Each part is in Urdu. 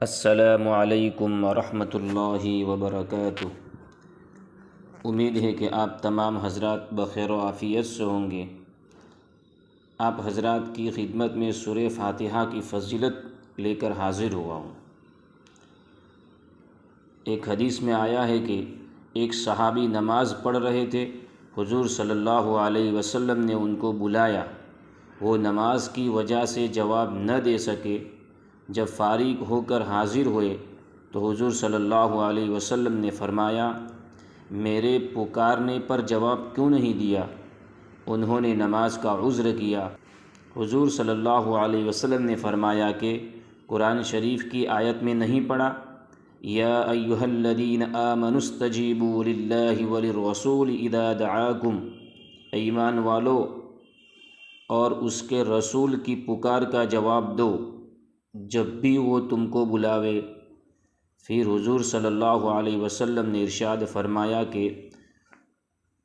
السلام علیکم ورحمۃ اللہ وبرکاتہ۔ امید ہے کہ آپ تمام حضرات بخیر و عافیت سے ہوں گے۔ آپ حضرات کی خدمت میں سورہ فاتحہ کی فضیلت لے کر حاضر ہوا ہوں۔ ایک حدیث میں آیا ہے کہ ایک صحابی نماز پڑھ رہے تھے، حضور صلی اللہ علیہ وسلم نے ان کو بلایا، وہ نماز کی وجہ سے جواب نہ دے سکے۔ جب فارغ ہو کر حاضر ہوئے تو حضور صلی اللہ علیہ وسلم نے فرمایا، میرے پکارنے پر جواب کیوں نہیں دیا؟ انہوں نے نماز کا عذر کیا۔ حضور صلی اللہ علیہ وسلم نے فرمایا کہ قرآن شریف کی آیت میں نہیں پڑھا، یا ایھا الذین آمنوا استجیبوا للہ وللرسول اذا دعاکم، ایمان والو اور اس کے رسول کی پکار کا جواب دو جب بھی وہ تم کو بلاوے۔ پھر حضور صلی اللہ علیہ وسلم نے ارشاد فرمایا کہ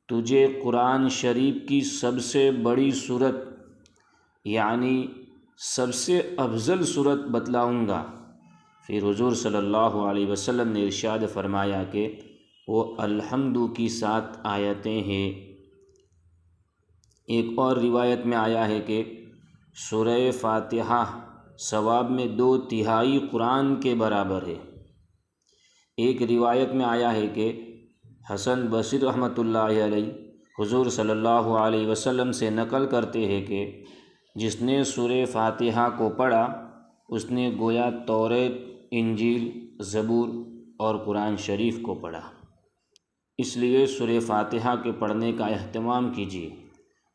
تجھے قرآن شریف کی سب سے بڑی صورت یعنی سب سے افضل صورت بتلاؤں گا۔ پھر حضور صلی اللہ علیہ وسلم نے ارشاد فرمایا کہ وہ الحمد کی 7 آیتیں ہیں۔ ایک اور روایت میں آیا ہے کہ سورہ فاتحہ ثواب میں 2/3 قرآن کے برابر ہے۔ ایک روایت میں آیا ہے کہ حسن بصری رحمۃ اللہ علیہ حضور صلی اللہ علیہ وسلم سے نقل کرتے ہیں کہ جس نے سورہ فاتحہ کو پڑھا اس نے گویا توریت، انجیل، زبور اور قرآن شریف کو پڑھا۔ اس لیے سورہ فاتحہ کے پڑھنے کا اہتمام کیجیے۔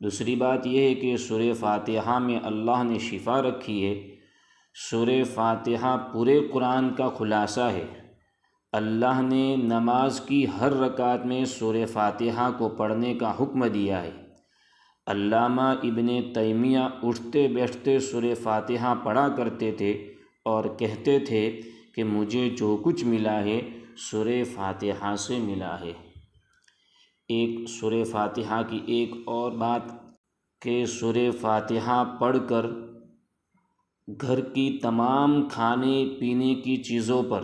دوسری بات یہ ہے کہ سورہ فاتحہ میں اللہ نے شفا رکھی ہے۔ سورہ فاتحہ پورے قرآن کا خلاصہ ہے۔ اللہ نے نماز کی ہر رکعت میں سورہ فاتحہ کو پڑھنے کا حکم دیا ہے۔ علامہ ابن تیمیہ اٹھتے بیٹھتے سورہ فاتحہ پڑھا کرتے تھے اور کہتے تھے کہ مجھے جو کچھ ملا ہے سورہ فاتحہ سے ملا ہے۔ ایک سورہ فاتحہ کی ایک اور بات کہ سورہ فاتحہ پڑھ کر گھر کی تمام کھانے پینے کی چیزوں پر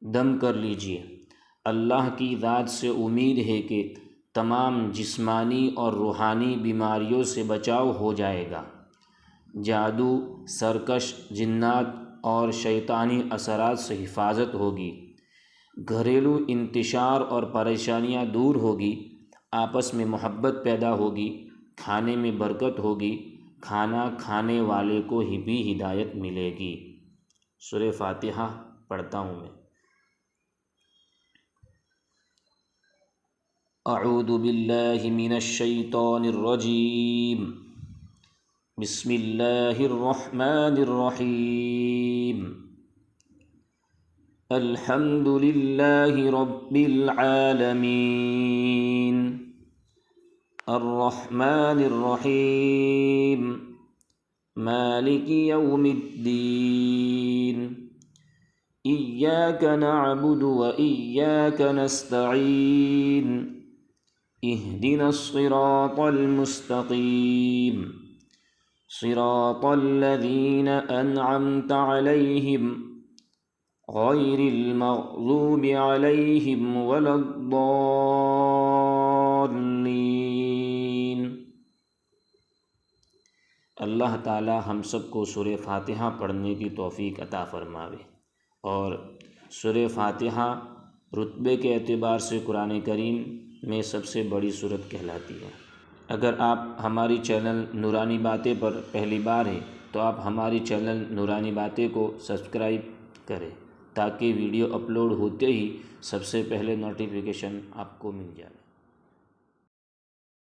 دم کر لیجیے۔ اللہ کی ذات سے امید ہے کہ تمام جسمانی اور روحانی بیماریوں سے بچاؤ ہو جائے گا، جادو، سرکش، جنات اور شیطانی اثرات سے حفاظت ہوگی، گھریلو انتشار اور پریشانیاں دور ہوگی، آپس میں محبت پیدا ہوگی، کھانے میں برکت ہوگی، کھانا کھانے والے کو ہی بھی ہدایت ملے گی۔ سورہ فاتحہ پڑھتا ہوں میں۔ اعوذ باللہ من الشیطان الرجیم، بسم اللہ الرحمن الرحیم، الحمد للہ رب العالمین، الرحمن الرحیم، مالک یوم الدین، ایاک نعبد و ایاک نستعین، اہدنا الصراط المستقیم، صراط الذین انعمت علیہم غیر المغضوب علیہم ولا الضالین۔ اللہ تعالی ہم سب کو سورہ فاتحہ پڑھنے کی توفیق عطا فرماوے۔ اور سورہ فاتحہ رتبے کے اعتبار سے قرآن کریم میں سب سے بڑی سورت کہلاتی ہے۔ اگر آپ ہماری چینل نورانی باتیں پر پہلی بار ہیں تو آپ ہماری چینل نورانی باتیں کو سبسکرائب کریں تاکہ ویڈیو اپلوڈ ہوتے ہی سب سے پہلے نوٹیفیکیشن آپ کو مل جائے۔